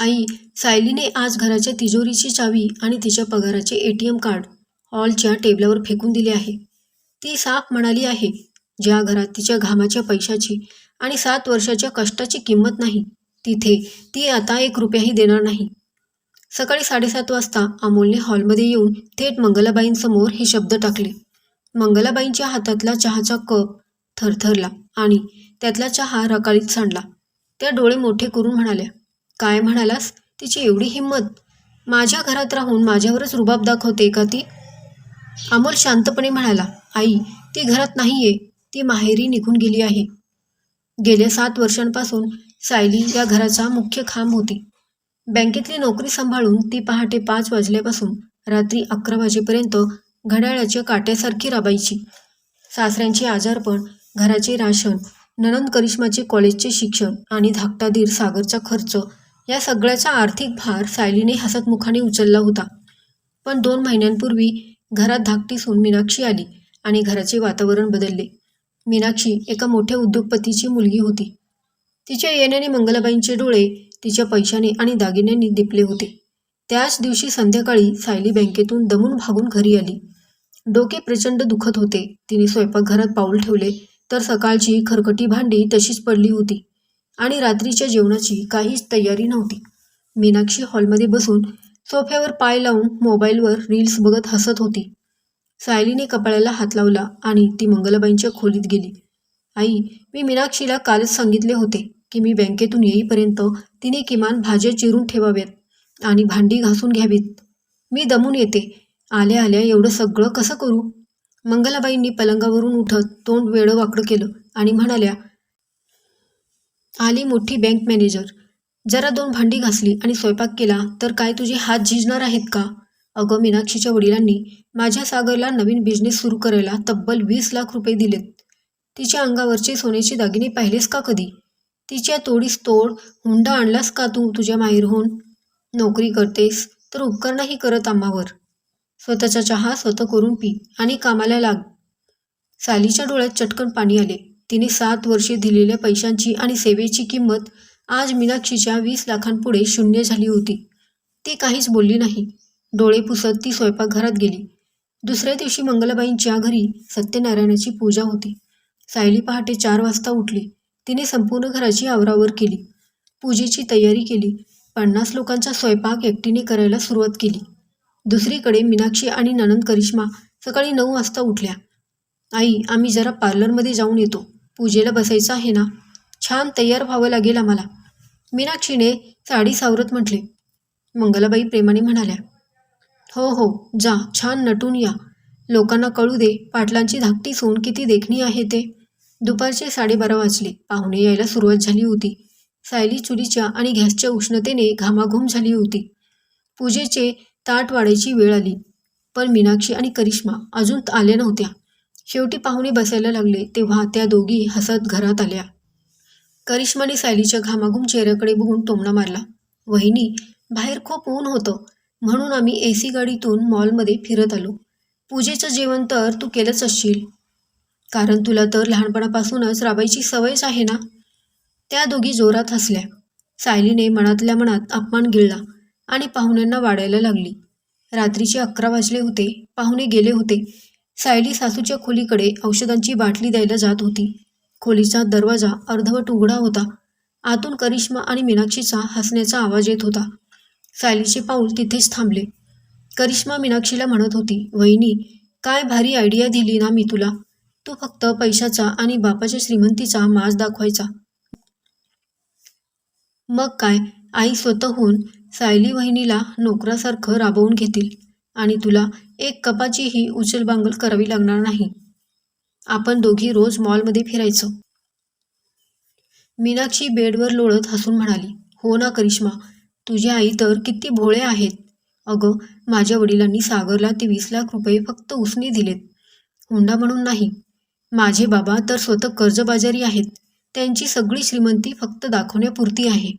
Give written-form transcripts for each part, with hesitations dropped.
आई, सायलीने आज घराच्या तिजोरीची चावी आणि तिच्या पगाराचे ATM कार्ड हॉलच्या टेबलावर फेकून दिले आहे. ती साफ म्हणाली आहे, ज्या घरात तिच्या घामाच्या पैशाची आणि 7 वर्षाच्या कष्टाची किंमत नाही, तिथे ती आता 1 रुपयाही देणार नाही. सकाळी 7:30 वाजता अमोलने हॉलमध्ये येऊन थेट मंगलाबाईंसमोर हे शब्द टाकले. मंगलाबाईंच्या हातातला चहाचा कप थरथरला आणि त्यातला चहा रकाळीत सांडला. त्या डोळे मोठे करून म्हणाल्या, काय म्हणालास? तिची एवढी हिंमत? माझ्या घरात राहून माझ्यावरच रुबाब दाखवते का ती? अमोल शांतपणे म्हणाला, आई, ती घरात नाहीये, ती माहेरी निघून गेली आहे. गेल्या 7 वर्षांपासून सायली या घराचा मुख्य खांब होती. बँकेतली नोकरी सांभाळून ती पहाटे 5 वाजल्यापासून रात्री 11 वाजेपर्यंत घड्याळाच्या काट्यासारखी राबायची. सासऱ्यांचे आजारपण, घराचे राशन, नणंद करिश्माचे कॉलेजचे शिक्षण आणि धाकटा दीर सागरचा खर्च, या सगळ्याचा आर्थिक भार सायलीने हसतमुखाने उचलला होता. पण 2 महिन्यांपूर्वी घरात धाकटी सून मीनाक्षी आली आणि घराचे वातावरण बदलले. मीनाक्षी एका मोठ्या उद्योगपतीची मुलगी होती. तिच्या येण्याने मंगलाबाईंचे डोळे तिच्या पैशाने आणि दागिन्यांनी दिपले होते. त्याच दिवशी संध्याकाळी सायली बँकेतून दमून भागून घरी आली. डोके प्रचंड दुखत होते. तिने स्वयंपाकघरात पाऊल ठेवले तर सकाळची खरकटी भांडी तशीच पडली होती आणि रात्रीच्या जेवणाची काहीच तयारी नव्हती. मीनाक्षी हॉलमध्ये बसून सोफ्यावर पाय लावून मोबाईलवर रील्स बघत हसत होती. सायलीने कपाळाला हात लावला आणि ती मंगलाबाईंच्या खोलीत गेली. आई, मी मीनाक्षीला कालच सांगितले होते की मी बँकेतून येईपर्यंत तिने किमान भाज्या चिरून ठेवाव्यात आणि भांडी घासून घ्यावीत. मी दमून येते. आल्या आल्या एवढं सगळं कसं करू? मंगलाबाईंनी पलंगावरून उठत तोंड वेडं वाकडं केलं आणि म्हणाल्या, आली मोठी बँक मॅनेजर. जरा 2 भांडी घासली आणि स्वयंपाक केला तर काय तुझे हात झिजणार आहेत का? अगं, मीनाक्षीच्या वडिलांनी माझ्या सागरला नवीन बिझनेस सुरू करायला तब्बल 20 लाख रुपये दिलेत. तिच्या अंगावरचे सोन्याचे दागिने पाहिलेस का कधी? तिच्या तोडीस तोड हुंडा आणलास का तू तुझ्या माहेरहून? नोकरी करतेस तर उपकार नाही करत आम्हावर. स्वतःचा चहा स्वतः करून पी आणि कामाला लाग. सायलीच्या डोळ्यात चटकन पाणी आले. तिने 7 वर्षे दिलेल्या पैशांची आणि सेवेची किंमत आज मीनाक्षीच्या 20 लाखांपुढे शून्य झाली होती. ती काहीच बोलली नाही. डोळे पुसत ती स्वयंपाकघरात गेली. दुसऱ्या दिवशी मंगलाबाईंच्या घरी सत्यनारायणाची पूजा होती. सायली पहाटे 4 वाजता उठली. तिने संपूर्ण घराची आवरावर केली. पूजेची तयारी केली. 50 लोकांचा स्वयंपाक एकटीने करायला सुरुवात केली. दुसरीकडे मीनाक्षी आणि नणंद करिश्मा सकाळी 9 वाजता उठल्या. आई, आम्ही जरा पार्लरमध्ये जाऊन येतो. पूजेला बसायचं आहे ना? छान तयार व्हावं लागेल आम्हाला, मीनाक्षीने साडी सावरत म्हटले. मंगलाबाई प्रेमाने म्हणाल्या, हो हो, जा, छान नटून या. लोकांना कळू दे पाटलांची धाकटी सून किती देखणी आहे ते. दुपारचे 12:30 वाजले. पाहुणे यायला सुरुवात झाली होती. सायली चुलीच्या आणि गॅसच्या उष्णतेने घामाघूम झाली होती. पूजेचे ताट वाढायची वेळ आली. पण मीनाक्षी आणि करिश्मा अजून आल्या नव्हत्या. शेवटी पाहुणे बसायला लागले तेव्हा त्या दोघी हसत घरात आल्या. करिश्माने सायलीच्या घामाघूम चेहऱ्याकडे बघून टोमणा मारला. वहिनी, बाहेर खूप ऊन होतं म्हणून आम्ही AC गाडीतून मॉलमध्ये फिरत आलो. पूजेचं जेवण तर तू केलंच असशील, कारण तुला तर लहानपणापासूनच राबायची सवयच आहे ना. त्या दोघी जोरात हसल्या. सायलीने मनातल्या मनात अपमान गिळला आणि पाहुण्यांना वाढायला लागली. रात्रीचे 11 वाजले होते. पाहुणे गेले होते. सायली सासूच्या खोलीकडे औषधांची बाटली द्यायला जात होती. खोलीचा दरवाजा अर्धवट उघडा होता. आतून करिश्मा आणि मीनाक्षीचा हसण्याचा आवाज येत होता. सायलीचे पाऊल तिथेच थांबले. करिश्मा मीनाक्षीला म्हणत होती, वहिनी, काय भारी आयडिया दिली ना मी तुला. तू फक्त पैशाचा आणि बापाच्या श्रीमंतीचा माज दाखवायचा. मग काय, आई स्वतःहून सायली वहिनीला नोकरासारखं राबवून घेतील आणि तुला 1 कपाचीही उचलबांगल करावी लागणार नाही. आपण दोघी रोज मॉलमध्ये फिरायचं. मीनाक्षी बेडवर लोळत हसून म्हणाली, हो ना करिश्मा, तुझी आई तर किती भोळे आहेत. अगं, माझ्या वडिलांनी सागरला ते 20 लाख रुपये फक्त उसने दिलेत, हुंडा म्हणून नाही. माझे बाबा तर स्वतः कर्जबाजारी आहेत. त्यांची सगळी श्रीमंती फक्त दाखवण्यापुरती आहे.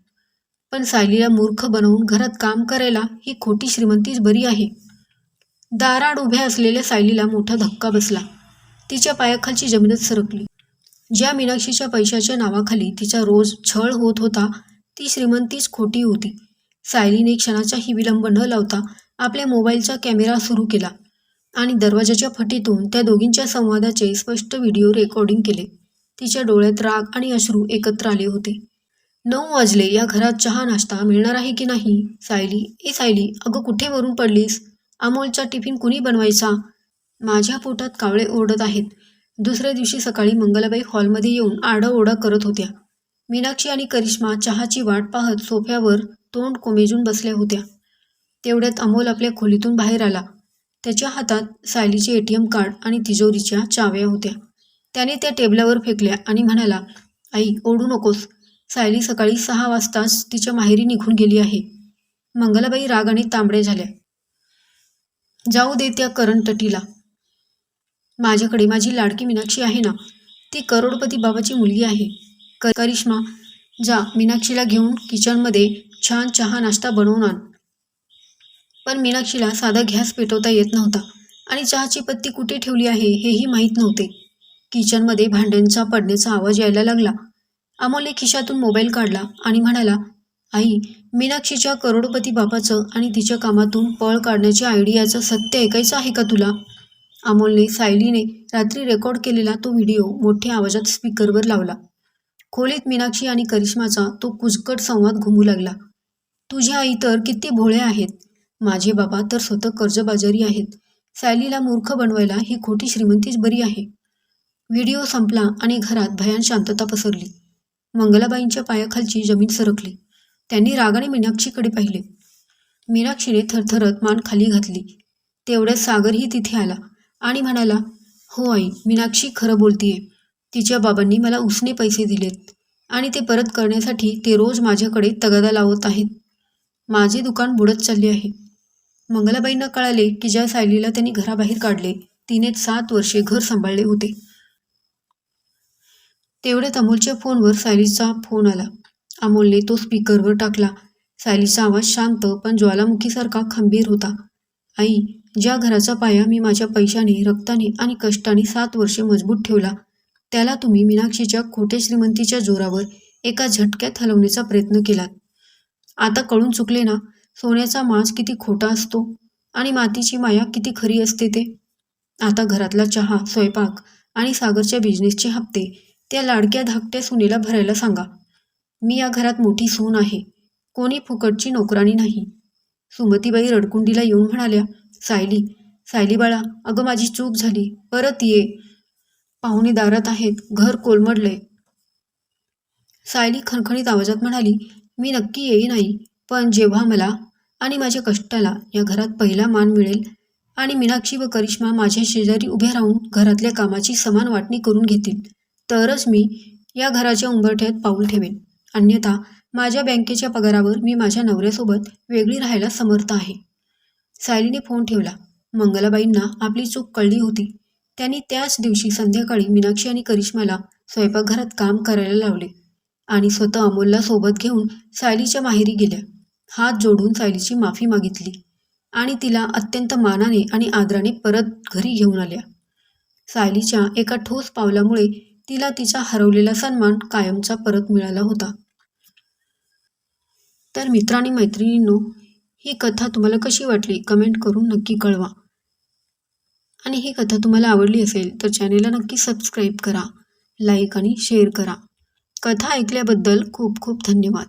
पण सायलीला मूर्ख बनवून घरात काम करायला ही खोटी श्रीमंतीच बरी आहे. दाराड उभ्या असलेल्या सायलीला मोठा धक्का बसला. तिच्या पायाखालची जमीनच सरकली. ज्या मीनाक्षीच्या पैशाच्या नावाखाली तिचा रोज छळ होत होता ती श्रीमंतीच खोटी होती. सायलीने क्षणाचाही विलंब न लावता आपल्या मोबाईलचा कॅमेरा सुरू केला आणि दरवाजाच्या फटीतून त्या दोघींच्या संवादाचे स्पष्ट व्हिडिओ रेकॉर्डिंग केले. तिच्या डोळ्यात राग आणि अश्रू एकत्र आले होते. 9 वाजले. या घरात चहा नाश्ता मिळणार आहे की नाही? सायली, ए सायली, अगं कुठे मरून पडलीस? अमोलचा टिफिन कुणी बनवायचा? माझ्या पोटात कावळे ओरडत आहेत. दुसऱ्या दिवशी सकाळी मंगलाबाई हॉलमध्ये येऊन आरडाओरडा करत होत्या. मीनाक्षी आणि करिश्मा चहाची वाट पाहत सोफ्यावर तोंड कोमेजून बसल्या होत्या. तेवढ्यात अमोल आपल्या खोलीतून बाहेर आला. त्याच्या हातात सायलीचे ATM कार्ड आणि तिजोरीच्या चाव्या होत्या. त्याने त्या टेबलावर फेकल्या आणि म्हणाला, आई, ओरडू नकोस. सायली सकाळी 6 वाजताच तिच्या माहेरी निघून गेली आहे. मंगलाबाई रागाने तांबड्या झाल्या. जाऊ दे त्या करंटटीला. माझ्याकडे माझी लाडकी मीनाक्षी आहे ना. ती करोडपती बाबाची मुलगी आहे. करिश्मा, जा मीनाक्षीला घेऊन किचनमध्ये छान चहा नाश्ता बनवून आण. पण मीनाक्षीला साधा गॅस पेटवता येत नव्हता आणि चहाची पत्ती कुठे ठेवली आहे हेही माहीत नव्हते. किचनमध्ये भांड्यांचा पडण्याचा आवाज यायला लागला. अमोलने खिशातून मोबाईल काढला आणि म्हणाला, आई, मीनाक्षीच्या करोडपती बापाचं आणि तिच्या कामातून पळ काढण्याच्या आयडियाचं सत्य ऐकायचं आहे का तुला? अमोलने सायलीने रात्री रेकॉर्ड केलेला तो व्हिडिओ मोठ्या आवाजात स्पीकरवर लावला. खोलीत मीनाक्षी आणि करिश्माचा तो कुजकट संवाद घुमू लागला. तुझ्या आई तर किती भोळ्या आहेत. माझे बाबा तर स्वतः कर्जबाजारी आहेत. सायलीला मूर्ख बनवायला ही खोटी श्रीमंतीच बरी आहे. व्हिडिओ संपला आणि घरात भयान शांतता पसरली. मंगलाबाईंच्या पायाखालची जमीन सरकली. त्यांनी रागाने मीनाक्षीकडे पाहिले. मीनाक्षीने थरथरत मान खाली घातली. तेवढ्यात सागरही तिथे आला आणि म्हणाला, हो आई, मीनाक्षी खरं बोलतीये. तिच्या बाबांनी मला उसने पैसे दिलेत आणि ते परत करण्यासाठी ते रोज माझ्याकडे तगादा लावत आहेत. माझे दुकान बुडत चालले आहे. मंगलाबाईंना कळाले की ज्या सायलीला त्यांनी घराबाहेर काढले तिने 7 वर्षे घर सांभाळले होते. तेवढ्यात अमोलच्या फोनवर सायलीचा फोन आला. अमोलने तो स्पीकरवर टाकला. सायलीचा आवाज शांत पण ज्वालामुखीसारखा खंबीर होता. आई, ज्या घराचा पाया मी माझ्या पैशाने, रक्ताने आणि कष्टाने 7 वर्षे मजबूत ठेवला, त्याला तुम्ही मीनाक्षीच्या खोट्या श्रीमंतीच्या जोरावर एका झटक्यात हलवण्याचा प्रयत्न केलात. आता कळून चुकले ना, सोन्याचा मांस किती खोटा असतो आणि मातीची माया किती खरी असते ते. आता घरातला चहा, स्वयंपाक आणि सागरच्या बिझनेसचे हप्ते त्या लाडक्या धाकट्या सुनेला भरायला सांगा. मी या घरात मोठी सून आहे, कोणी फुकटची नोकरानी नाही. सुमतीबाई रडकुंडीला येऊन म्हणाल्या, सायली, सायली बाळा, अगं माझी चूक झाली, परत ये. पाहुणे दारात आहेत, घर कोलमडलंय. सायली खणखणीत आवाजात म्हणाली, मी नक्की येईन आई, पण जेव्हा मला आणि माझ्या कष्टाला या घरात पहिला मान मिळेल आणि मीनाक्षी व करिश्मा माझ्या शेजारी उभ्या राहून घरातल्या कामाची समान वाटणी करून घेतील, तरच मी या घराच्या उंबरठ्यात पाऊल ठेवेन. अन्यथा माझ्या बँकेच्या पगारावर मी माझ्या नवऱ्यासोबत वेगळी राहायला समर्थ आहे. सायलीने फोन ठेवला. मंगलाबाईंना आपली चूक कळली होती. त्यांनी त्याच दिवशी संध्याकाळी मीनाक्षी आणि करिश्माला स्वयंपाकघरात काम करायला लावले आणि स्वतः अमोलला सोबत घेऊन सायलीच्या माहेरी गेल्या. हात जोडून सायलीची माफी मागितली आणि तिला अत्यंत मानाने आणि आदराने परत घरी घेऊन आल्या. सायलीच्या एका ठोस पावलामुळे तिला तिचा हरवलेला सन्मान कायमचा परत मिळाला होता. तर मित्रांनी मैत्रिणींनो, ही कथा तुम्हाला कशी वाटली कमेंट करून नक्की कळवा. आणि ही कथा तुम्हाला आवडली असेल तर चॅनेलला नक्की सबस्क्राईब करा, लाईक आणि शेअर करा. कथा ऐकल्याबद्दल खूप खूप धन्यवाद.